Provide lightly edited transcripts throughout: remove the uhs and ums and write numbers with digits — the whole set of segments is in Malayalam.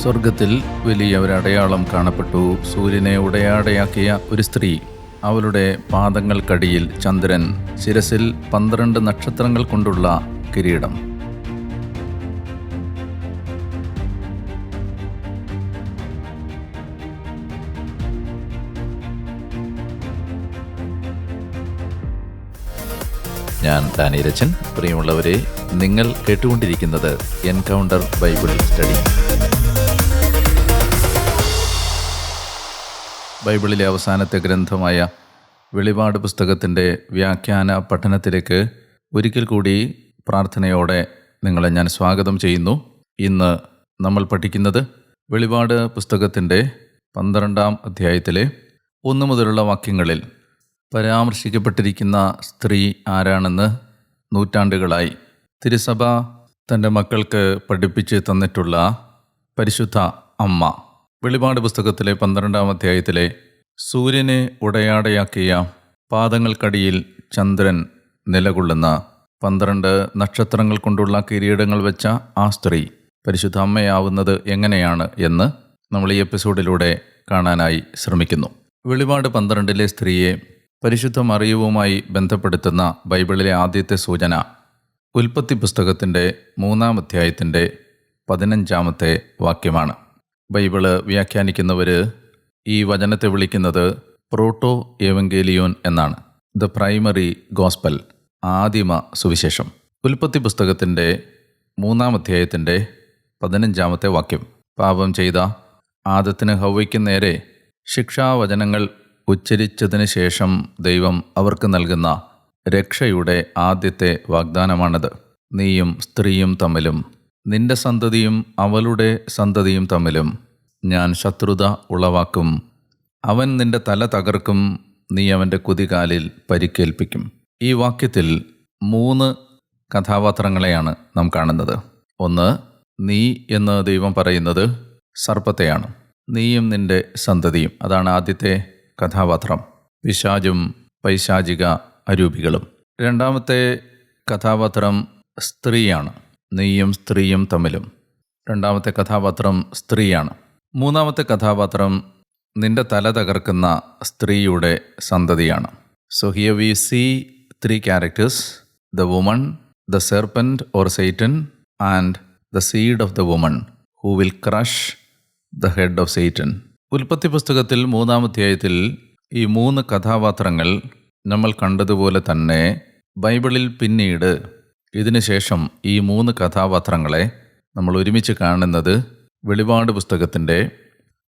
സ്വർഗത്തിൽ വലിയ ഒരടയാളം കാണപ്പെട്ടു. സൂര്യനെ ഉടയാടയാക്കിയ ഒരു സ്ത്രീ, അവളുടെ പാദങ്ങൾക്കടിയിൽ ചന്ദ്രൻ, ശിരസിൽ 12 നക്ഷത്രങ്ങൾ കൊണ്ടുള്ള കിരീടം. ഞാൻ ദാനിരച്ചൻ. പ്രിയമുള്ളവരെ, നിങ്ങൾ കേട്ടുകൊണ്ടിരിക്കുന്നത് എൻകൗണ്ടർ ബൈബിൾ സ്റ്റഡി. ബൈബിളിലെ അവസാനത്തെ ഗ്രന്ഥമായ വെളിപാട് പുസ്തകത്തിൻ്റെ വ്യാഖ്യാന പഠനത്തിലേക്ക് ഒരിക്കൽ കൂടി പ്രാർത്ഥനയോടെ നിങ്ങളെ ഞാൻ സ്വാഗതം ചെയ്യുന്നു. ഇന്ന് നമ്മൾ പഠിക്കുന്നത് വെളിപാട് പുസ്തകത്തിൻ്റെ 12-ാം അധ്യായത്തിലെ 1 മുതലുള്ള വാക്യങ്ങളിൽ പരാമർശിക്കപ്പെട്ടിരിക്കുന്ന സ്ത്രീ ആരാണെന്ന് നൂറ്റാണ്ടുകളായി തിരുസഭ തൻ്റെ മക്കൾക്ക് പഠിപ്പിച്ച് തന്നിട്ടുള്ള പരിശുദ്ധ അമ്മ. വെളിപാട് പുസ്തകത്തിലെ 12-ാം അധ്യായത്തിലെ സൂര്യനെ ഉടയാടയാക്കിയ, പാദങ്ങൾക്കടിയിൽ ചന്ദ്രൻ നിലകൊള്ളുന്ന, 12 നക്ഷത്രങ്ങൾ കൊണ്ടുള്ള കിരീടങ്ങൾ വെച്ച ആ സ്ത്രീ പരിശുദ്ധ അമ്മയാവുന്നത് എങ്ങനെയാണ് എന്ന് നമ്മൾ ഈ എപ്പിസോഡിലൂടെ കാണാനായി ശ്രമിക്കുന്നു. വെളിപാട് 12-ലെ സ്ത്രീയെ പരിശുദ്ധ മറിയവുമായി ബന്ധപ്പെടുത്തുന്ന ബൈബിളിലെ ആദ്യത്തെ സൂചന ഉൽപ്പത്തി പുസ്തകത്തിൻ്റെ 3-ാം അധ്യായത്തിൻ്റെ 15-ാമത്തെ വാക്യമാണ്. ബൈബിള് വ്യാഖ്യാനിക്കുന്നവർ ഈ വചനത്തെ വിളിക്കുന്നത് പ്രോട്ടോ ഏവങ്കേലിയോൻ എന്നാണ്. ദ പ്രൈമറി ഗോസ്പൽ, ആദിമ സുവിശേഷം. ഉൽപ്പത്തി പുസ്തകത്തിൻ്റെ 3-ാം അധ്യായത്തിൻ്റെ 15-ാമത്തെ വാക്യം. പാപം ചെയ്ത ആദത്തിന് ഹവ്വയ്ക്ക് നേരെ ശിക്ഷാവചനങ്ങൾ ഉച്ചരിച്ചതിന് ശേഷം ദൈവം അവർക്ക് നൽകുന്ന രക്ഷയുടെ ആദ്യത്തെ വാഗ്ദാനമാണത്. നീയും സ്ത്രീയും തമ്മിലും നിന്റെ സന്തതിയും അവളുടെ സന്തതിയും തമ്മിലും ഞാൻ ശത്രുത ഉളവാക്കും. അവൻ നിന്റെ തല തകർക്കും, നീ അവൻ്റെ കുതികാലിൽ പരിക്കേൽപ്പിക്കും. ഈ വാക്യത്തിൽ 3 കഥാപാത്രങ്ങളെയാണ് നാം കാണുന്നത്. ഒന്ന്, നീ എന്ന് ദൈവം പറയുന്നത് സർപ്പത്തെയാണ്. നീയും നിന്റെ സന്തതിയും, അതാണ് ആദ്യത്തെ കഥാപാത്രം. പിശാചും പൈശാചിക അരൂപികളും. രണ്ടാമത്തെ കഥാപാത്രം സ്ത്രീയാണ്. നീയും സ്ത്രീയും തമ്മിലും. രണ്ടാമത്തെ കഥാപാത്രം സ്ത്രീയാണ്. മൂന്നാമത്തെ കഥാപാത്രം നിന്റെ തല തകർക്കുന്ന സ്ത്രീയുടെ സന്തതിയാണ്. So here we see 3 characters: the woman, the serpent or Satan, and the seed of the woman who will crush the head of Satan. ഉൽപ്പത്തി പുസ്തകത്തിൽ 3-ാം അധ്യായത്തിൽ ഈ 3 കഥാപാത്രങ്ങൾ നമ്മൾ കണ്ടതുപോലെ തന്നെ ബൈബിളിൽ പിന്നീട് ഇതിനുശേഷം ഈ 3 കഥാപാത്രങ്ങളെ നമ്മൾ ഒരുമിച്ച് കാണുന്നത് വെളിപാട് പുസ്തകത്തിൻ്റെ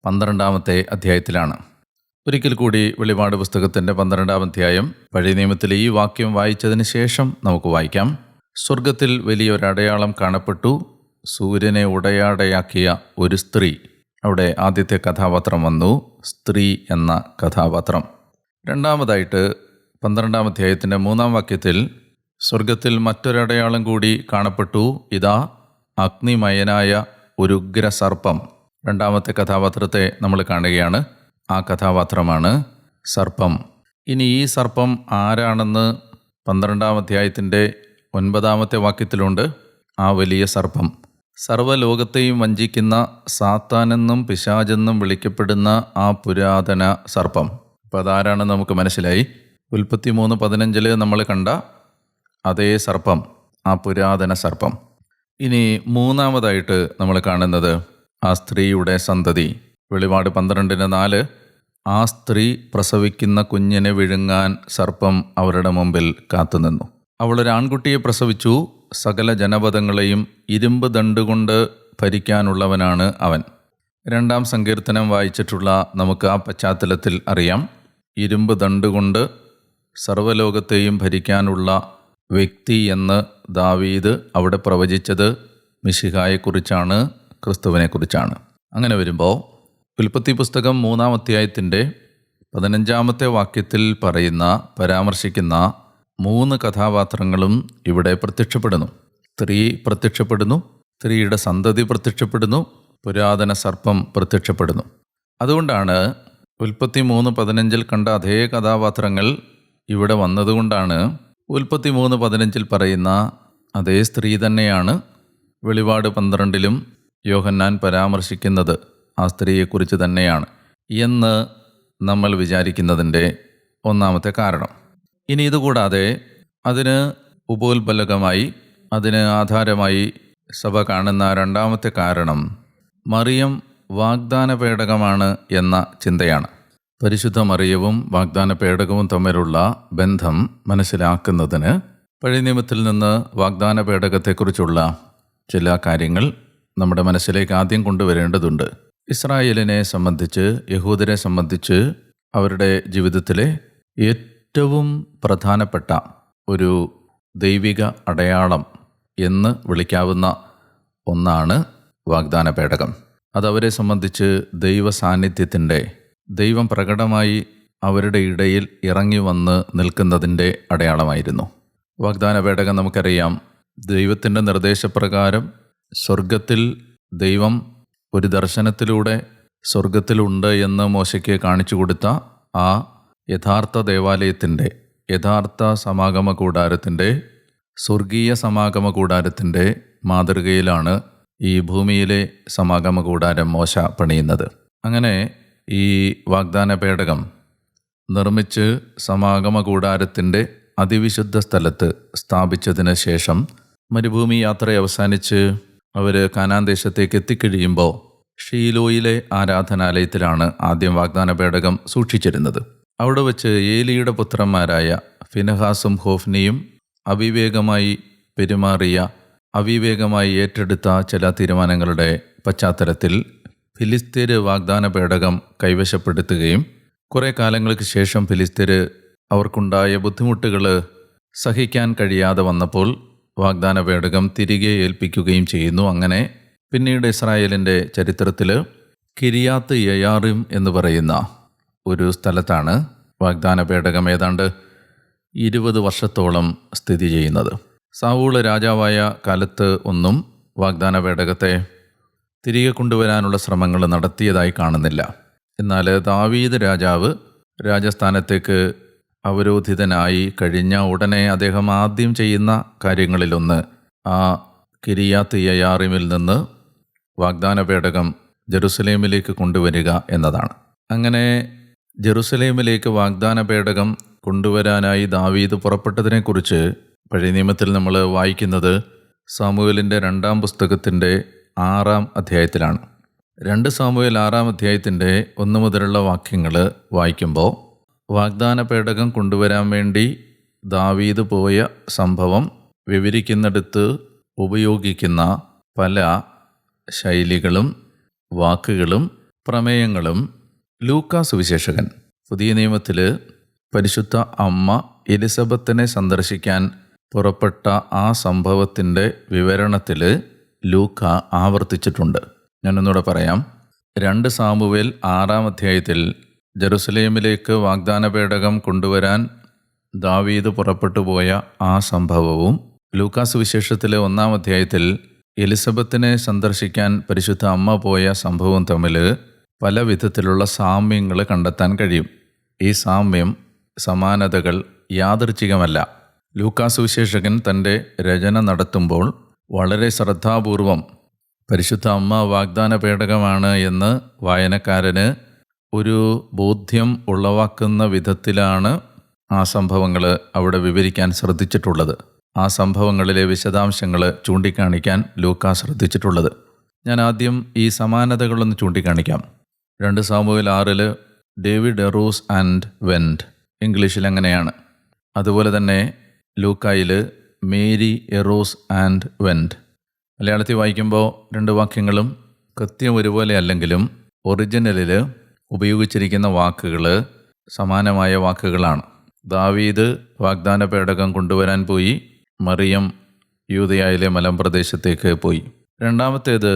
12-ാമത്തെ അധ്യായത്തിലാണ്. ഒരിക്കൽ കൂടി വെളിപാട് പുസ്തകത്തിൻ്റെ 12-ാം അധ്യായം പഴയ നിയമത്തിലെ ഈ വാക്യം വായിച്ചതിന് ശേഷം നമുക്ക് വായിക്കാം. സ്വർഗത്തിൽ വലിയൊരടയാളം കാണപ്പെട്ടു, സൂര്യനെ ഉടയാടയാക്കിയ ഒരു സ്ത്രീ. അവിടെ ആദ്യത്തെ കഥാപാത്രം വന്നു, സ്ത്രീ എന്ന കഥാപാത്രം. രണ്ടാമതായിട്ട് 12-ാം അധ്യായത്തിൻ്റെ 3-ാം വാക്യത്തിൽ സ്വർഗത്തിൽ മറ്റൊരടയാളം കൂടി കാണപ്പെട്ടു, ഇതാ അഗ്നിമയനായ ഒരു ഉഗ്രസർപ്പം. രണ്ടാമത്തെ കഥാപാത്രത്തെ നമ്മൾ കാണുകയാണ്. ആ കഥാപാത്രമാണ് സർപ്പം. ഇനി ഈ സർപ്പം ആരാണെന്ന് 12-ാം അധ്യായത്തിൻ്റെ 9-ാമത്തെ വാക്യത്തിലുണ്ട്. ആ വലിയ സർപ്പം സർവ്വലോകത്തെയും വഞ്ചിക്കുന്ന സാത്താനെന്നും പിശാചെന്നും വിളിക്കപ്പെടുന്ന ആ പുരാതന സർപ്പം. അപ്പോൾ അതാരാണെന്ന് നമുക്ക് മനസ്സിലായി. ഉൽപ്പത്തി 3:15 നമ്മൾ കണ്ട അതേ സർപ്പം, ആ പുരാതന സർപ്പം. ഇനി മൂന്നാമതായിട്ട് നമ്മൾ കാണുന്നത് ആ സ്ത്രീയുടെ സന്തതി. വെളിപാട് 12:4 ആ സ്ത്രീ പ്രസവിക്കുന്ന കുഞ്ഞിനെ വിഴുങ്ങാൻ സർപ്പം അവരുടെ മുമ്പിൽ കാത്തുനിന്നു. അവളൊരു ആൺകുട്ടിയെ പ്രസവിച്ചു, സകല ജനപദങ്ങളെയും ഇരുമ്പ് ദണ്ടുകൊണ്ട് ഭരിക്കാനുള്ളവനാണ് അവൻ. 2-ാം സങ്കീർത്തനം വായിച്ചിട്ടുള്ള നമുക്ക് ആ പശ്ചാത്തലത്തിൽ അറിയാം. ഇരുമ്പ് ദണ്ടുകൊണ്ട് സർവ്വലോകത്തെയും ഭരിക്കാനുള്ള വ്യക്തി എന്ന് ദാവീദ് അവിടെ പ്രവചിച്ചത് മിശിഹായെക്കുറിച്ചാണ്, ക്രിസ്തുവിനെക്കുറിച്ചാണ്. അങ്ങനെ വരുമ്പോൾ ഉൽപ്പത്തി പുസ്തകം 3-ാം അധ്യായത്തിൻ്റെ 15-ാമത്തെ വാക്യത്തിൽ പരാമർശിക്കുന്ന 3 കഥാപാത്രങ്ങളും ഇവിടെ പ്രത്യക്ഷപ്പെടുന്നു. സ്ത്രീ പ്രത്യക്ഷപ്പെടുന്നു, സ്ത്രീയുടെ സന്തതി പ്രത്യക്ഷപ്പെടുന്നു, പുരാതന സർപ്പം പ്രത്യക്ഷപ്പെടുന്നു. അതുകൊണ്ടാണ് ഉൽപ്പത്തി 3:15 കണ്ട അതേ കഥാപാത്രങ്ങൾ ഇവിടെ വന്നതുകൊണ്ടാണ് ഉൽപ്പത്തി 3:15 പറയുന്ന അതേ സ്ത്രീ തന്നെയാണ് വെളിപാട് 12-ലും യോഹന്നാൻ പരാമർശിക്കുന്നത് ആ സ്ത്രീയെക്കുറിച്ച് തന്നെയാണ് എന്ന് നമ്മൾ വിചാരിക്കുന്നതിൻ്റെ ഒന്നാമത്തെ കാരണം. ഇനി ഇതുകൂടാതെ അതിന് ഉപോത്ബലകമായി, അതിന് ആധാരമായി സഭ കാണുന്ന രണ്ടാമത്തെ കാരണം മറിയം വാഗ്ദാന പേടകമാണ് എന്ന ചിന്തയാണ്. പരിശുദ്ധ മറിയവും വാഗ്ദാന പേടകവും തമ്മിലുള്ള ബന്ധം മനസ്സിലാക്കുന്നതിന് പഴയ നിയമത്തിൽ നിന്ന് വാഗ്ദാന പേടകത്തെക്കുറിച്ചുള്ള ചില കാര്യങ്ങൾ നമ്മുടെ മനസ്സിലേക്ക് ആദ്യം കൊണ്ടുവരേണ്ടതുണ്ട്. ഇസ്രായേലിനെ സംബന്ധിച്ച്, യഹൂദരെ സംബന്ധിച്ച് അവരുടെ ജീവിതത്തിലെ ഏറ്റവും പ്രധാനപ്പെട്ട ഒരു ദൈവിക അടയാളം എന്ന് വിളിക്കാവുന്ന ഒന്നാണ് വാഗ്ദാന പേടകം. അതവരെ സംബന്ധിച്ച് ദൈവ സാന്നിധ്യത്തിൻ്റെ, ദൈവം പ്രകടമായി അവരുടെ ഇടയിൽ ഇറങ്ങി വന്ന് നിൽക്കുന്നതിൻ്റെ അടയാളമായിരുന്നു. വാഗ്ദാന പേടകം നമുക്കറിയാം, ദൈവത്തിൻ്റെ നിർദ്ദേശപ്രകാരം സ്വർഗത്തിൽ ദൈവം ഒരു ദർശനത്തിലൂടെ സ്വർഗത്തിലുണ്ട് എന്ന് മോശയ്ക്ക് കാണിച്ചു കൊടുത്ത ആ യഥാർത്ഥ ദേവാലയത്തിൻ്റെ, യഥാർത്ഥ സമാഗമ കൂടാരത്തിൻ്റെ, സ്വർഗീയ സമാഗമ കൂടാരത്തിൻ്റെ മാതൃകയിലാണ് ഈ ഭൂമിയിലെ സമാഗമ കൂടാരം മോശ പണിയുന്നത്. അങ്ങനെ ഈ വാഗ്ദാന പേടകം നിർമ്മിച്ച് സമാഗമ കൂടാരത്തിൻ്റെ അതിവിശുദ്ധ സ്ഥലത്ത് സ്ഥാപിച്ചതിന് ശേഷം മരുഭൂമി യാത്ര അവസാനിച്ച് അവർ കാനാൻ ദേശത്തേക്ക് എത്തിക്കഴിയുമ്പോൾ ഷീലോയിലെ ആരാധനാലയത്തിലാണ് ആദ്യം വാഗ്ദാന പേടകം സൂക്ഷിച്ചിരുന്നത്. അവിടെ വച്ച് ഏലിയുടെ പുത്രന്മാരായ ഫിനഹാസും ഹോഫ്നിയും അവിവേകമായി പെരുമാറിയ, അവിവേകമായി ഏറ്റെടുത്ത ചില തീരുമാനങ്ങളുടെ പശ്ചാത്തലത്തിൽ ഫിലിസ്തീർ വാഗ്ദാന പേടകം കൈവശപ്പെടുത്തുകയും കുറേ കാലങ്ങൾക്ക് ശേഷം ഫിലിസ്തീർ അവർക്കുണ്ടായ ബുദ്ധിമുട്ടുകൾ സഹിക്കാൻ കഴിയാതെ വന്നപ്പോൾ വാഗ്ദാന പേടകം തിരികെ ഏൽപ്പിക്കുകയും ചെയ്യുന്നു. അങ്ങനെ പിന്നീട് ഇസ്രായേലിൻ്റെ ചരിത്രത്തിൽ കിരിയാത്ത് യയാറിം എന്ന് പറയുന്ന ഒരു സ്ഥലത്താണ് വാഗ്ദാന പേടകം ഏതാണ്ട് 20 വർഷത്തോളം സ്ഥിതി ചെയ്യുന്നത്. സാവൂൾ രാജാവായ കാലത്ത് ഒന്നും വാഗ്ദാന പേടകത്തെ തിരികെ കൊണ്ടുവരാനുള്ള ശ്രമങ്ങൾ നടത്തിയതായി കാണുന്നില്ല. എന്നാൽ ദാവീദ് രാജാവ് രാജസ്ഥാനത്തേക്ക് അവരോധിതനായി കഴിഞ്ഞ ഉടനെ അദ്ദേഹം ആദ്യം ചെയ്യുന്ന കാര്യങ്ങളിലൊന്ന് ആ കിരിയാത്ത് യയാറിമിൽ നിന്ന് വാഗ്ദാന പേടകം ജെറുസലേമിലേക്ക് കൊണ്ടുവരിക എന്നതാണ്. അങ്ങനെ ജെറുസലേമിലേക്ക് വാഗ്ദാന പേടകം കൊണ്ടുവരാനായി ദാവീദ് പുറപ്പെട്ടതിനെക്കുറിച്ച് പഴയ നിയമത്തിൽ നമ്മൾ വായിക്കുന്നത് സാമുവേലിൻ്റെ 2-ാം പുസ്തകത്തിൻ്റെ 6-ാം അധ്യായത്തിലാണ്. 2 സാമുവേൽ 6-ാം അധ്യായത്തിൻ്റെ 1 മുതലുള്ള വാക്യങ്ങൾ വായിക്കുമ്പോൾ വാഗ്ദാന പേടകം കൊണ്ടുവരാൻ വേണ്ടി ദാവീദ് പോയ സംഭവം വിവരിക്കുന്നിടത്ത് ഉപയോഗിക്കുന്ന പല ശൈലികളും വാക്കുകളും പ്രമേയങ്ങളും ലൂക്കാ സുവിശേഷകൻ പുതിയ നിയമത്തിൽ പരിശുദ്ധ അമ്മ എലിസബത്തിനെ സന്ദർശിക്കാൻ പുറപ്പെട്ട ആ സംഭവത്തിൻ്റെ വിവരണത്തിൽ ലൂക്ക ആവർത്തിച്ചിട്ടുണ്ട്. ഞാനൊന്നുകൂടെ പറയാം. 2 സാമുവേൽ 6-ാം അധ്യായത്തിൽ ജെറുസലേമിലേക്ക് വാഗ്ദാന പേടകം കൊണ്ടുവരാൻ ദാവീദ് പുറപ്പെട്ടു പോയ ആ സംഭവവും ലൂക്കാ സുവിശേഷത്തിലെ 1-ാം അധ്യായത്തിൽ എലിസബത്തിനെ സന്ദർശിക്കാൻ പരിശുദ്ധ അമ്മ പോയ സംഭവവും തമ്മിൽ പല വിധത്തിലുള്ള സാമ്യങ്ങൾ കണ്ടെത്താൻ കഴിയും. ഈ സാമ്യം, സമാനതകൾ യാദൃച്ഛികമല്ല. ലൂക്കാ സുവിശേഷകൻ തൻ്റെ രചന നടത്തുമ്പോൾ വളരെ ശ്രദ്ധാപൂർവം പരിശുദ്ധ അമ്മ വാഗ്ദാന പേടകമാണ് എന്ന് വായനക്കാരന് ഒരു ബോധ്യം ഉളവാക്കുന്ന വിധത്തിലാണ് ആ സംഭവങ്ങൾ അവിടെ വിവരിക്കാൻ ശ്രദ്ധിച്ചിട്ടുള്ളത്. ആ സംഭവങ്ങളിലെ വിശദാംശങ്ങൾ ചൂണ്ടിക്കാണിക്കാൻ ലൂക്കാ ശ്രദ്ധിച്ചിട്ടുള്ളത്. ഞാൻ ആദ്യം ഈ സമാനതകളൊന്ന് ചൂണ്ടിക്കാണിക്കാം. 2 സാമുവേൽ 6 ഡേവിഡ് എറൂസ് ആൻഡ് വെൻഡ്, ഇംഗ്ലീഷിൽ അങ്ങനെയാണ്. അതുപോലെ തന്നെ ലൂക്കായിൽ മേരി എറോസ് ആൻഡ് വെൻഡ്. മലയാളത്തിൽ വായിക്കുമ്പോൾ 2 വാക്യങ്ങളും കൃത്യം ഒരുപോലെ അല്ലെങ്കിലും ഒറിജിനലിൽ ഉപയോഗിച്ചിരിക്കുന്ന വാക്കുകൾ സമാനമായ വാക്കുകളാണ്. ദാവീദ് വാഗ്ദാന പേടകം കൊണ്ടുവരാൻ പോയി, മറിയം യൂദയായിലെ മലമ്പ്രദേശത്തേക്ക് പോയി. രണ്ടാമത്തേത്,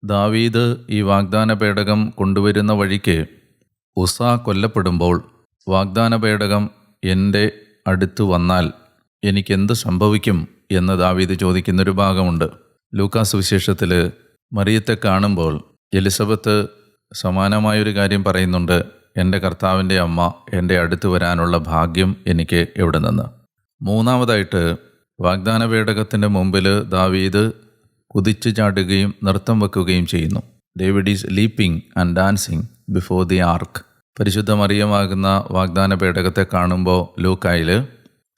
ദാവീദ് ഈ വാഗ്ദാന പേടകം കൊണ്ടുവരുന്ന വഴിക്ക് ഉസ്സ കൊല്ലപ്പെടുമ്പോൾ വാഗ്ദാന പേടകം എൻ്റെ അടുത്ത് വന്നാൽ എനിക്കെന്ത് സംഭവിക്കും എന്ന് ദാവീദ് ചോദിക്കുന്നൊരു ഭാഗമുണ്ട്. ലൂക്കാ സുവിശേഷത്തിൽ മറിയത്തെ കാണുമ്പോൾ എലിസബത്ത് സമാനമായൊരു കാര്യം പറയുന്നുണ്ട്. എൻ്റെ കർത്താവിൻ്റെ അമ്മ എൻ്റെ അടുത്ത് വരാനുള്ള ഭാഗ്യം എനിക്ക് എവിടെ നിന്ന്. മൂന്നാമതായിട്ട് വാഗ്ദാന പേടകത്തിൻ്റെ മുമ്പിൽ ദാവീദ് കുതിച്ചു ചാടുകയും നൃത്തം വെക്കുകയും ചെയ്യുന്നു. David is leaping and dancing before the ark. പരിശുദ്ധ മറിയമാകുന്ന വാഗ്ദാന പേടകത്തെ കാണുമ്പോൾ ലൂക്കായിൽ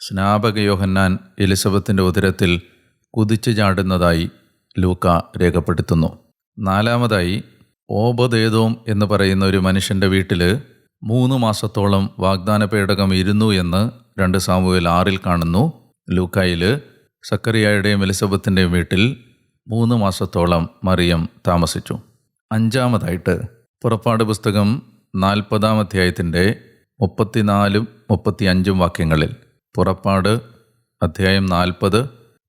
സ്നാപക യോഹന്നാൻ എലിസബത്തിൻ്റെ ഉദരത്തിൽ കുതിച്ചു ചാടുന്നതായി ലൂക്ക രേഖപ്പെടുത്തുന്നു. നാലാമതായി, ഓബദേദോം എന്ന് പറയുന്ന ഒരു മനുഷ്യൻ്റെ വീട്ടിൽ 3 മാസത്തോളം വാഗ്ദാന പേടകം ഇരുന്നു എന്ന് 2 സാമുവേൽ 6 കാണുന്നു. ലൂക്കായിൽ സക്കറിയായുടെയും എലിസബത്തിൻ്റെയും വീട്ടിൽ 3 മാസത്തോളം മറിയം താമസിച്ചു. അഞ്ചാമതായിട്ട് പുറപ്പാട് പുസ്തകം 40-ാം അധ്യായത്തിൻ്റെ 34-35 വാക്യങ്ങളിൽ, പുറപ്പാട് അധ്യായം 40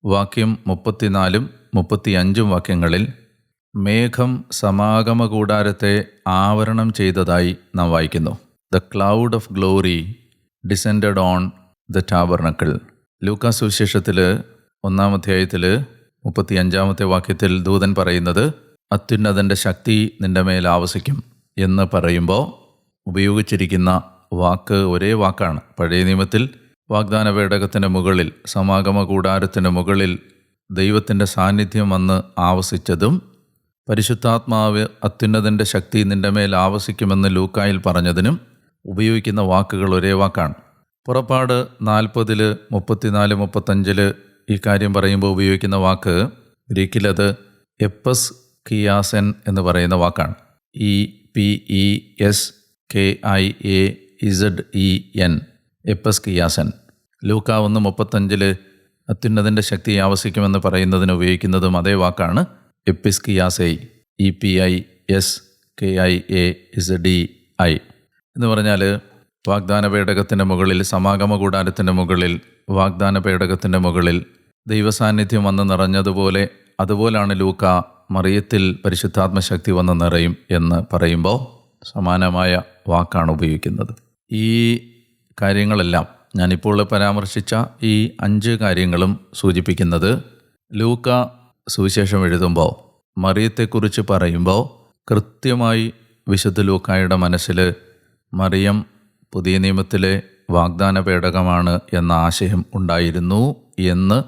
വാക്യം 34-35 വാക്യങ്ങളിൽ മേഘം സമാഗമ കൂടാരത്തെ ആവരണം ചെയ്തതായി നാം വായിക്കുന്നു. The cloud of glory descended on the tabernacle. ലൂക്കാ സുവിശേഷത്തിൽ 1-ാം അധ്യായത്തിൽ 35-ാമത്തെ വാക്യത്തിൽ ദൂതൻ പറയുന്നത് അത്യുന്നതൻ്റെ ശക്തി നിൻ്റെ മേൽ ആവസിക്കും എന്ന് പറയുമ്പോൾ ഉപയോഗിച്ചിരിക്കുന്ന വാക്ക് ഒരേ വാക്കാണ്. പഴയ നിയമത്തിൽ വാഗ്ദാന പേടകത്തിൻ്റെ മുകളിൽ, സമാഗമ കൂടാരത്തിൻ്റെ മുകളിൽ ദൈവത്തിൻ്റെ സാന്നിധ്യം വന്ന് ആവസിച്ചതും പരിശുദ്ധാത്മാവ് അത്യുന്നതൻ്റെ ശക്തി നിൻ്റെ മേൽ ആവസിക്കുമെന്ന് ലൂക്കായിൽ പറഞ്ഞതിനും ഉപയോഗിക്കുന്ന വാക്കുകൾ ഒരേ വാക്കാണ്. പുറപ്പാട് 40, 34, 35 ഈ കാര്യം പറയുമ്പോൾ ഉപയോഗിക്കുന്ന വാക്ക് ഗ്രീക്കിലത് എപ്പസ് കിയാസൻ എന്ന് പറയുന്ന വാക്കാണ്. EPESKIAZEN, എപ്പസ് കിയാസൻ. ലൂക്ക 1:35 അത്യുന്നതൻ്റെ ശക്തി ആവസിക്കുമെന്ന് പറയുന്നതിന് ഉപയോഗിക്കുന്നതും അതേ വാക്കാണ്, എപ്പിസ്കിയാസൈ, EPISKIAZEI എന്ന് പറഞ്ഞാൽ വാഗ്ദാന പേടകത്തിൻ്റെ മുകളിൽ, സമാഗമ കൂടാരത്തിൻ്റെ മുകളിൽ, വാഗ്ദാന പേടകത്തിൻ്റെ മുകളിൽ ദൈവസാന്നിധ്യം വന്ന് നിറഞ്ഞതുപോലെ, അതുപോലാണ് ലൂക്ക മറിയത്തിൽ പരിശുദ്ധാത്മശക്തി വന്ന് നിറയും എന്ന് പറയുമ്പോൾ സമാനമായ വാക്കാണ് ഉപയോഗിക്കുന്നത്. ഈ കാര്യങ്ങളെല്ലാം, ഞാനിപ്പോൾ പരാമർശിച്ച ഈ 5 കാര്യങ്ങളും സൂചിപ്പിക്കുന്നത് ലൂക്ക സുവിശേഷം എഴുതുമ്പോൾ, മറിയത്തെക്കുറിച്ച് പറയുമ്പോൾ കൃത്യമായി വിശുദ്ധ ലൂക്കായുടെ മനസ്സിൽ മറിയം പുതിയ നിയമത്തിലെ വാഗ്ദാന പേടകമാണ് എന്ന ആശയം ഉണ്ടായിരുന്നു എന്ന്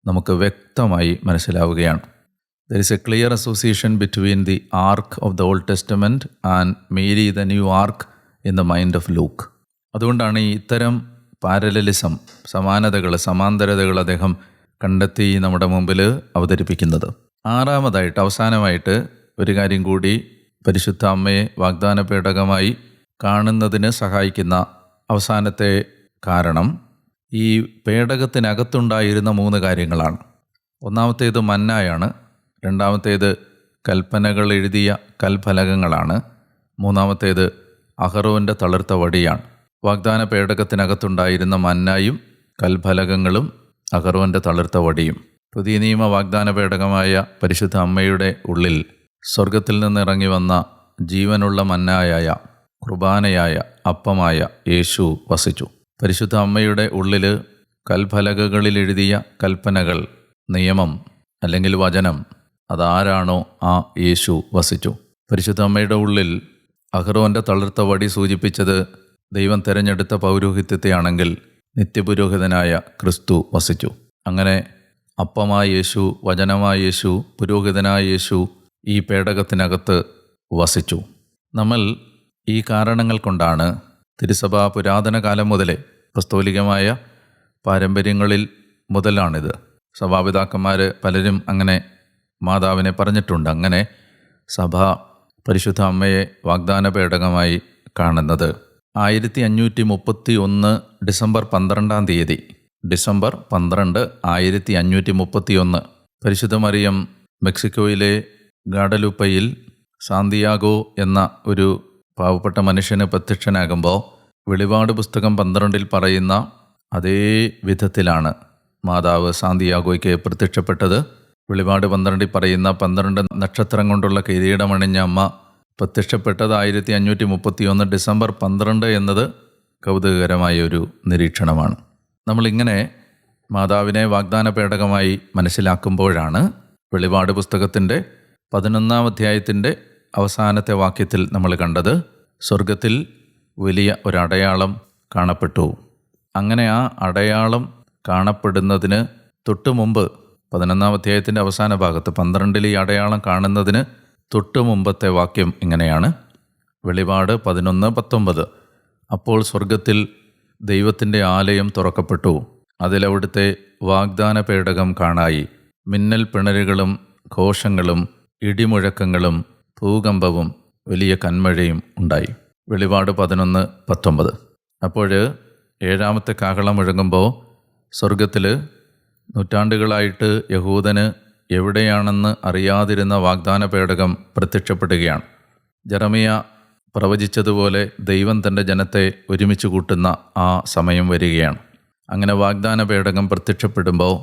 നമുക്ക് വ്യക്തമായി മനസ്സിലാവുകയാണ്. There is a clear association between the ark of the Old Testament and Mary the new ark in the mind of Luke. അതുകൊണ്ടാണ് ഇത്തരം പാരലലിസം, സമാന്തരതകൾ അദ്ദേഹം കണ്ടെത്തി നമ്മുടെ മുമ്പിൽ അവതരിപ്പിക്കുന്നത്. ആറാമതായിട്ട്, അവസാനമായിട്ട് ഒരു കാര്യം കൂടി പരിശുദ്ധ അമ്മയെ വാഗ്ദാന പേടകമായി കാണുന്നതിന് സഹായിക്കുന്ന അവസാനത്തെ കാരണം ഈ പേടകത്തിനകത്തുണ്ടായിരുന്ന 3 കാര്യങ്ങളാണ്. ഒന്നാമത്തേത് മന്നായാണ്, രണ്ടാമത്തേത് കൽപ്പനകൾ എഴുതിയ കൽഫലകങ്ങളാണ്, മൂന്നാമത്തേത് അഹറോൻ്റെ തളിർത്ത വടിയാണ്. വാഗ്ദാന പേടകത്തിനകത്തുണ്ടായിരുന്ന മന്നായും കൽഫലകങ്ങളും അഹറോൻ്റെ തളിർത്ത വടിയും. പുതിയ നിയമ വാഗ്ദാന പേടകമായ പരിശുദ്ധ അമ്മയുടെ ഉള്ളിൽ സ്വർഗത്തിൽ നിന്ന് ഇറങ്ങി വന്ന ജീവനുള്ള മന്നായായ, കുർബാനയായ, അപ്പമായ യേശു വസിച്ചു. പരിശുദ്ധ അമ്മയുടെ ഉള്ളിൽ കൽഫലകങ്ങളിൽ എഴുതിയ കൽപ്പനകൾ, നിയമം അല്ലെങ്കിൽ വചനം, അതാരാണോ ആ യേശു വസിച്ചു. പരിശുദ്ധ അമ്മയുടെ ഉള്ളിൽ അഹ്റോൻ്റെ തളിർത്ത വടി സൂചിപ്പിച്ചത് ദൈവം തിരഞ്ഞെടുത്ത പൗരോഹിത്യത്തെയാണെങ്കിൽ നിത്യപുരോഹിതനായ ക്രിസ്തു വസിച്ചു. അങ്ങനെ അപ്പമായ യേശു, വചനമായ യേശു, പുരോഹിതനായ യേശു ഈ പേടകത്തിനകത്ത് വസിച്ചു. നമ്മൾ ഈ കാരണങ്ങൾ കൊണ്ടാണ് തിരുസഭ പുരാതന കാലം മുതലേ, അപ്പസ്തോലികമായ പാരമ്പര്യങ്ങളിൽ മുതലാണിത്, സഭാപിതാക്കന്മാർ പലരും അങ്ങനെ മാതാവിനെ പറഞ്ഞിട്ടുണ്ട്. അങ്ങനെ സഭ പരിശുദ്ധ അമ്മയെ വാഗ്ദാന പേടകമായി കാണുന്നത് 1531 ഡിസംബർ 12-ാം തീയതി, ഡിസംബർ 12, 1531 പരിശുദ്ധ മറിയം മെക്സിക്കോയിലെ ഗാഡലുപ്പയിൽ സാന്തിയാഗോ എന്ന ഒരു പാവപ്പെട്ട മനുഷ്യന് പ്രത്യക്ഷനാകുമ്പോൾ വെളിപാട് പുസ്തകം 12 പറയുന്ന അതേ വിധത്തിലാണ് മാതാവ് സാന്തിയാഗോയ്ക്ക് പ്രത്യക്ഷപ്പെട്ടത്. വെളിപാട് 12 പറയുന്ന 12 നക്ഷത്രം കൊണ്ടുള്ള കിരീടമണിഞ്ഞ അമ്മ പ്രത്യക്ഷപ്പെട്ടത് 1531 ഡിസംബർ 12 എന്നത് കൗതുകകരമായ ഒരു നിരീക്ഷണമാണ്. നമ്മളിങ്ങനെ മാതാവിനെ വാഗ്ദാന പേടകമായി മനസ്സിലാക്കുമ്പോഴാണ് വെളിപാട് പുസ്തകത്തിൻ്റെ 11-ാം അധ്യായത്തിൻ്റെ അവസാനത്തെ വാക്യത്തിൽ നമ്മൾ കണ്ടത്, സ്വർഗത്തിൽ വലിയ ഒരടയാളം കാണപ്പെട്ടു. അങ്ങനെ ആ അടയാളം കാണപ്പെടുന്നതിന് തൊട്ടു മുമ്പ് 11-ാം അധ്യായത്തിൻ്റെ അവസാന ഭാഗത്ത് 12 ഈ അടയാളം കാണുന്നതിന് തൊട്ടു മുമ്പത്തെ വാക്യം ഇങ്ങനെയാണ്. വെളിപാട് 11:19. അപ്പോൾ സ്വർഗത്തിൽ ദൈവത്തിൻ്റെ ആലയം തുറക്കപ്പെട്ടു. അതിലവിടുത്തെ വാഗ്ദാന പേടകം കാണായി. മിന്നൽ പിണരുകളും ഘോഷങ്ങളും ഇടിമുഴക്കങ്ങളും ഭൂകമ്പവും വലിയ കന്മഴയും ഉണ്ടായി. വെളിപാട് 11:19. അപ്പോൾ 7-ാമത്തെ കാഹളം മുഴങ്ങുമ്പോൾ സ്വർഗത്തിൽ നൂറ്റാണ്ടുകളായിട്ട് യഹൂദന് എവിടെയാണെന്ന് അറിയാതിരുന്ന വാഗ്ദാന പേടകം പ്രത്യക്ഷപ്പെടുകയാണ്. ജെറമിയ പ്രവചിച്ചതുപോലെ ദൈവം തൻ്റെ ജനത്തെ ഒരുമിച്ച് കൂട്ടുന്ന ആ സമയം വരികയാണ്. അങ്ങനെ വാഗ്ദാന പേടകം പ്രത്യക്ഷപ്പെടുമ്പോൾ,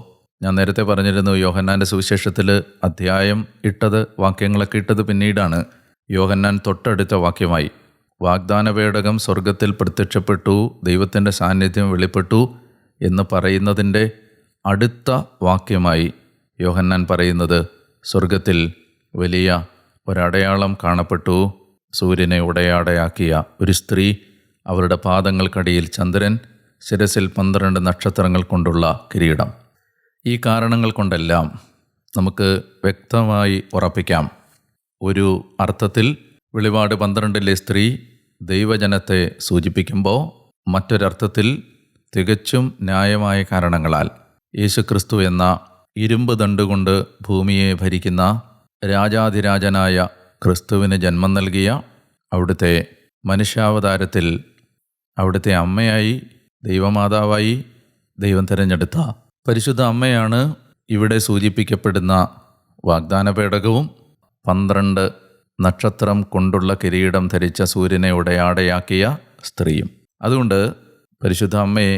ഞാൻ നേരത്തെ പറഞ്ഞിരുന്നു, യോഹന്നാൻ്റെ സുവിശേഷത്തിൽ അധ്യായം ഇട്ടത്, വാക്യങ്ങളൊക്കെ ഇട്ടത് പിന്നീടാണ്. യോഹന്നാൻ തൊട്ടടുത്ത വാക്യമായി വാഗ്ദാന പേടകം സ്വർഗത്തിൽ പ്രത്യക്ഷപ്പെട്ടു, ദൈവത്തിൻ്റെ സാന്നിധ്യം വെളിപ്പെട്ടു എന്ന് പറയുന്നതിൻ്റെ അടുത്ത വാക്യമായി യോഹന്നാൻ പറയുന്നത്, സ്വർഗത്തിൽ വലിയ ഒരടയാളം കാണപ്പെട്ടു. സൂര്യനെ ഉടയാടയാക്കിയ ഒരു സ്ത്രീ, അവരുടെ പാദങ്ങൾക്കടിയിൽ ചന്ദ്രൻ, ശിരസിൽ 12 നക്ഷത്രങ്ങൾ കൊണ്ടുള്ള കിരീടം. ഈ കാരണങ്ങൾ കൊണ്ടെല്ലാം നമുക്ക് വ്യക്തമായി ഉറപ്പിക്കാം, ഒരു അർത്ഥത്തിൽ വെളിപാട് 12-ലെ സ്ത്രീ ദൈവജനത്തെ സൂചിപ്പിക്കുമ്പോൾ, മറ്റൊരർത്ഥത്തിൽ തികച്ചും ന്യായമായ കാരണങ്ങളാൽ യേശുക്രിസ്തു എന്ന ഇരുമ്പ് ദണ്ടുകൊണ്ട് ഭൂമിയെ ഭരിക്കുന്ന രാജാധിരാജനായ ക്രിസ്തുവിന് ജന്മം നൽകിയ, അവിടുത്തെ മനുഷ്യാവതാരത്തിൽ അവിടുത്തെ അമ്മയായി, ദൈവമാതാവായി ദൈവം തിരഞ്ഞെടുത്ത പരിശുദ്ധ അമ്മയാണ് ഇവിടെ സൂചിപ്പിക്കപ്പെടുന്ന വാഗ്ദാന പേടകവും 12 നക്ഷത്രം കൊണ്ടുള്ള കിരീടം ധരിച്ച സൂര്യനെ ഉടയാടയാക്കിയ സ്ത്രീയും. അതുകൊണ്ട് പരിശുദ്ധ അമ്മയെ,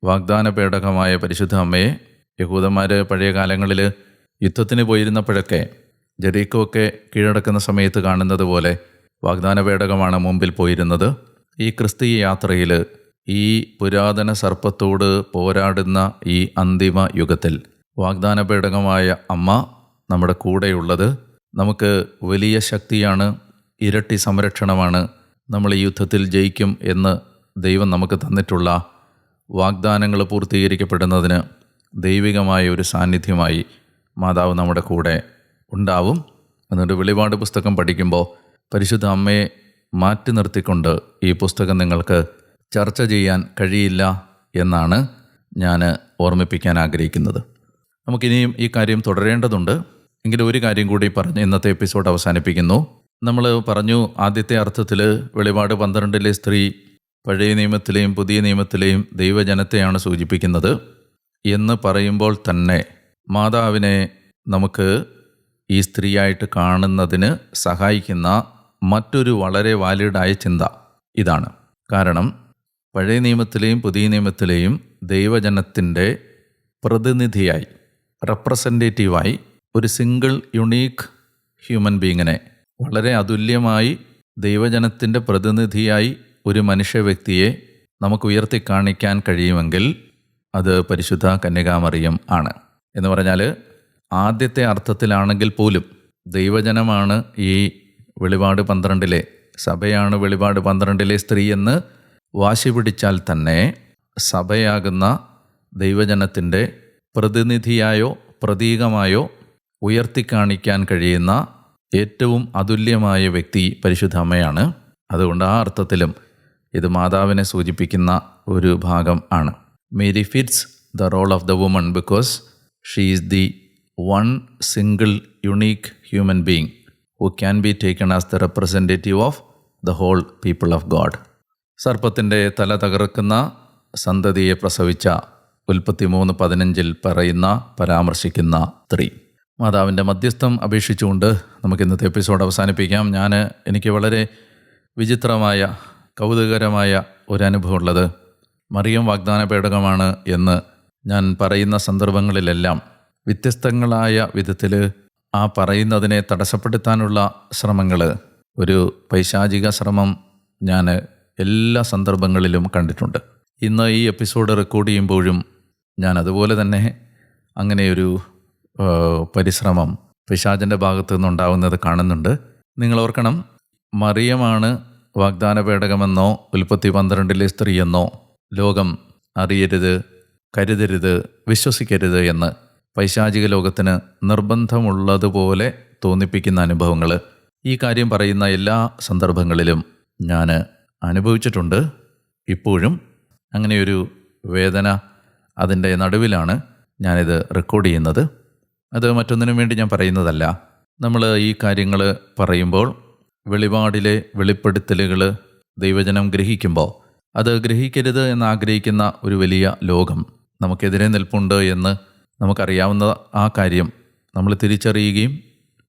വാഗ്ദാന പേടകമായ പരിശുദ്ധ അമ്മയെ, യഹൂദന്മാർ പഴയ കാലങ്ങളിൽ യുദ്ധത്തിന് പോയിരുന്നപ്പോഴൊക്കെ ജെറീക്കോ ഒക്കെ കീഴടക്കുന്ന സമയത്ത് കാണുന്നത് പോലെ വാഗ്ദാന പേടകമാണ് മുമ്പിൽ പോയിരുന്നത്. ഈ ക്രിസ്തീയ യാത്രയിൽ ഈ പുരാതന സർപ്പത്തോട് പോരാടുന്ന ഈ അന്തിമ യുഗത്തിൽ വാഗ്ദാന പേടകമായ അമ്മ നമ്മുടെ കൂടെയുള്ളത് നമുക്ക് വലിയ ശക്തിയാണ്, ഇരട്ടി സംരക്ഷണമാണ്. നമ്മൾ ഈ യുദ്ധത്തിൽ ജയിക്കും എന്ന് ദൈവം നമുക്ക് തന്നിട്ടുള്ള വാഗ്ദാനങ്ങൾ പൂർത്തീകരിക്കപ്പെടുന്നതിന് ദൈവികമായ ഒരു സാന്നിധ്യമായി മാതാവ് നമ്മുടെ കൂടെ ഉണ്ടാവും. എന്നിട്ട് വെളിപാട് പുസ്തകം പഠിക്കുമ്പോൾ പരിശുദ്ധ അമ്മയെ മാറ്റി നിർത്തിക്കൊണ്ട് ഈ പുസ്തകം നിങ്ങൾക്ക് ചർച്ച ചെയ്യാൻ കഴിയില്ല എന്നാണ് ഞാൻ ഓർമ്മിപ്പിക്കാൻ ആഗ്രഹിക്കുന്നത്. നമുക്കിനിയും ഈ കാര്യം തുടരേണ്ടതുണ്ട്. എങ്കിലും ഒരു കാര്യം കൂടി പറഞ്ഞ് ഇന്നത്തെ എപ്പിസോഡ് അവസാനിപ്പിക്കുന്നു. നമ്മൾ പറഞ്ഞു, ആദ്യത്തെ അർത്ഥത്തിൽ വെളിപാട് 12-ലെ സ്ത്രീ പഴയ നിയമത്തിലെയും പുതിയ നിയമത്തിലെയും ദൈവജനത്തെയാണ് സൂചിപ്പിക്കുന്നത് എന്ന് പറയുമ്പോൾ തന്നെ മാതാവിനെ നമുക്ക് ഈ സ്ത്രീയായിട്ട് കാണുന്നതിന് സഹായിക്കുന്ന മറ്റൊരു വളരെ വാലിഡായ ചിന്ത ഇതാണ്. കാരണം പഴയ നിയമത്തിലെയും പുതിയ നിയമത്തിലെയും ദൈവജനത്തിൻ്റെ പ്രതിനിധിയായി, റെപ്രസെൻറ്റേറ്റീവായി ഒരു സിംഗിൾ യുണീക്ക് ഹ്യൂമൻ ബീങ്ങിനെ, വളരെ അതുല്യമായി ദൈവജനത്തിൻ്റെ പ്രതിനിധിയായി ഒരു മനുഷ്യ വ്യക്തിയെ നമുക്ക് ഉയർത്തി കാണിക്കാൻ കഴിയുമെങ്കിൽ അത് പരിശുദ്ധ കന്യകാമറിയം ആണ്. എന്ന് പറഞ്ഞാൽ ആദ്യത്തെ അർത്ഥത്തിലാണെങ്കിൽ പോലും ദൈവജനമാണ് ഈ വെളിപാട് 12-ലെ, സഭയാണ് വെളിപാട് 12-ലെ സ്ത്രീ എന്ന് വാശി പിടിച്ചാൽ തന്നെ സഭയാകുന്ന ദൈവജനത്തിൻ്റെ പ്രതിനിധിയായോ പ്രതീകമായോ ഉയർത്തിക്കാണിക്കാൻ കഴിയുന്ന ഏറ്റവും അതുല്യമായ വ്യക്തി പരിശുദ്ധ അമ്മയാണ്. അതുകൊണ്ട് ആ അർത്ഥത്തിലും ഇത് മാതാവിനെ സൂചിപ്പിക്കുന്ന ഒരു ഭാഗം ആണ്. Mary fits the role of the woman because she is the one single unique human being who can be taken as the representative of the whole people of God. സർപ്പത്തിൻ്റെ തല തകർക്കുന്ന സന്തതിയെ പ്രസവിച്ച ഉൽപ്പത്തി 3:15 പറയുന്ന, പരാമർശിക്കുന്ന സ്ത്രീ. മാതാവിൻ്റെ മധ്യസ്ഥം അപേക്ഷിച്ചുകൊണ്ട് നമുക്ക് ഇന്നത്തെ എപ്പിസോഡ് അവസാനിപ്പിക്കാം. എനിക്ക് വളരെ വിചിത്രമായ, കൗതുകകരമായ ഒരനുഭവമുള്ളത്, മറിയം വാഗ്ദാന പേടകമാണ് എന്ന് ഞാൻ പറയുന്ന സന്ദർഭങ്ങളിലെല്ലാം വ്യത്യസ്തങ്ങളായ വിധത്തിൽ ആ പറയുന്നതിനെ തടസ്സപ്പെടുത്താനുള്ള ശ്രമങ്ങൾ, ഒരു പൈശാചിക ശ്രമം ഞാൻ എല്ലാ സന്ദർഭങ്ങളിലും കണ്ടിട്ടുണ്ട്. ഇന്ന് ഈ എപ്പിസോഡ് റെക്കോർഡ് ചെയ്യുമ്പോഴും ഞാൻ അതുപോലെ തന്നെ അങ്ങനെയൊരു പരിശ്രമം പിശാചിൻ്റെ ഭാഗത്തു നിന്നുണ്ടാവുന്നത് കാണുന്നുണ്ട്. നിങ്ങൾ ഓർക്കണം, മറിയമാണ് വാഗ്ദാന പേടകമെന്നോ ഉൽപ്പത്തി 12-ലെ സ്ത്രീയെന്നോ ലോകം അറിയരുത്, കരുതരുത്, വിശ്വസിക്കരുത് എന്ന് പൈശാചിക ലോകത്തിന് നിർബന്ധമുള്ളതുപോലെ തോന്നിപ്പിക്കുന്ന അനുഭവങ്ങൾ ഈ കാര്യം പറയുന്ന എല്ലാ സന്ദർഭങ്ങളിലും ഞാൻ അനുഭവിച്ചിട്ടുണ്ട്. ഇപ്പോഴും അങ്ങനെയൊരു വേദന അതിൻ്റെ നടുവിലാണ് ഞാനിത് റെക്കോർഡ് ചെയ്യുന്നത്. അത് മറ്റൊന്നിനും വേണ്ടി ഞാൻ പറയുന്നതല്ല. നമ്മൾ ഈ കാര്യങ്ങൾ പറയുമ്പോൾ വെളിപാടിലെ വെളിപ്പെടുത്തലുകൾ ദൈവജനം ഗ്രഹിക്കുമ്പോൾ അത് ഗ്രഹിക്കരുത് എന്നാഗ്രഹിക്കുന്ന ഒരു വലിയ ലോകം നമുക്കെതിരെ നിൽപ്പുണ്ട് എന്ന് നമുക്കറിയാവുന്ന ആ കാര്യം നമ്മൾ തിരിച്ചറിയുകയും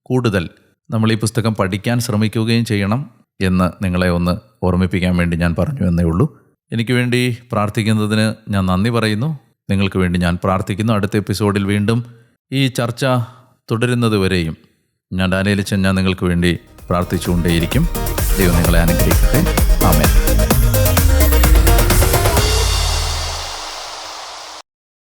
കൂടുതൽ നമ്മൾ ഈ പുസ്തകം പഠിക്കാൻ ശ്രമിക്കുകയും ചെയ്യണം എന്ന് നിങ്ങളെ ഒന്ന് ഓർമ്മിപ്പിക്കാൻ വേണ്ടി ഞാൻ പറഞ്ഞു എന്നേ ഉള്ളൂ. എനിക്ക് വേണ്ടി പ്രാർത്ഥിക്കുന്നതിന് ഞാൻ നന്ദി പറയുന്നു. നിങ്ങൾക്ക് വേണ്ടി ഞാൻ പ്രാർത്ഥിക്കുന്നു. അടുത്ത എപ്പിസോഡിൽ വീണ്ടും ഈ ചർച്ച തുടരുന്നതുവരെയും ഞാൻ ഡാനിയേലച്ചൻ നിങ്ങൾക്ക് വേണ്ടി പ്രാർത്ഥിച്ചുകൊണ്ടേയിരിക്കും. ദൈവം നിങ്ങളെ അനുഗ്രഹിക്കട്ടെ. ആമേൻ.